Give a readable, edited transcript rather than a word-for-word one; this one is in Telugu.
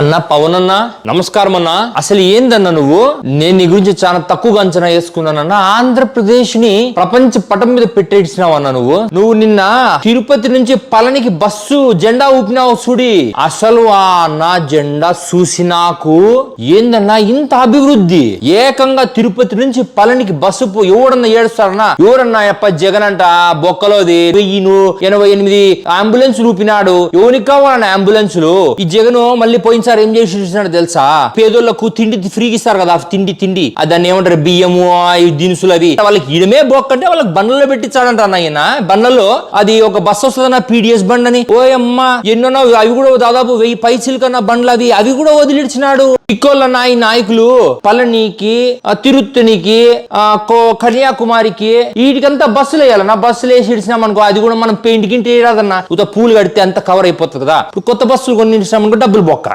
అన్నా పవన్ అన్న నమస్కారం అన్నా. అసలు ఏందన్నా నువ్వు? నేను నీ గురించి చాలా తక్కువగా అంచనా వేసుకున్నానన్నా. ఆంధ్రప్రదేశ్ ని ప్రపంచ పటం మీద పెట్టేసినావన్నా నువ్వు నిన్న తిరుపతి నుంచి పళనికి బస్సు జెండా ఊపినావు చూడి. అసలు ఆ నా జెండా చూసి నాకు ఏందన్నా ఇంత అభివృద్ధి. ఏకంగా తిరుపతి నుంచి పళనికి బస్సు ఎవడన్నా ఏడుస్తారన్నా? ఎవరన్నా అప్ప జగన్ అంట బొక్కలోది 1088 అంబులెన్స్ ఊపినాడు. ఎవరికి కావాలన్నా అంబులెన్సులు? ఈ జగన్ మళ్ళీ పోయినసారి ఏం చేసి చూసినాడు తెలుసా? పేదోళ్లకు తిండి ఫ్రీగా ఇస్తారు కదా, తిండి దాన్ని ఏమంటారు, బియ్యము దినుసులు అవి. వాళ్ళకి ఇడమే బొక్కంటే వాళ్ళకి బండ్లలో పెట్టించాడంట ఆయన. బండ్లలో అది ఒక బస్సు వస్తుందన్న పీడిఎస్ బండ్ అని. ఓయమ్మ ఎన్నో అవి కూడా దాదాపు 1000 పైసలు కన్నా బండ్లు అవి కూడా వదిలిచ్చినాడు. ఇక్కోళ్ళన్న ఈ నాయకులు పళనికి, తిరుత్తనికి, కన్యాకుమారికి వీటికంతా బస్సులు వేయాలన్నా. బస్సులు వేసి ఇచ్చినామనుకో అది కూడా మనం పెయింట్ గింటి వేయరాదన్నా. పూలు కడితే అంత కవర్ అయిపోతుంది కదా. ఇప్పుడు కొత్త బస్సులు కొన్ని ఇచ్చినామనుకో డబ్బులు బొక్క.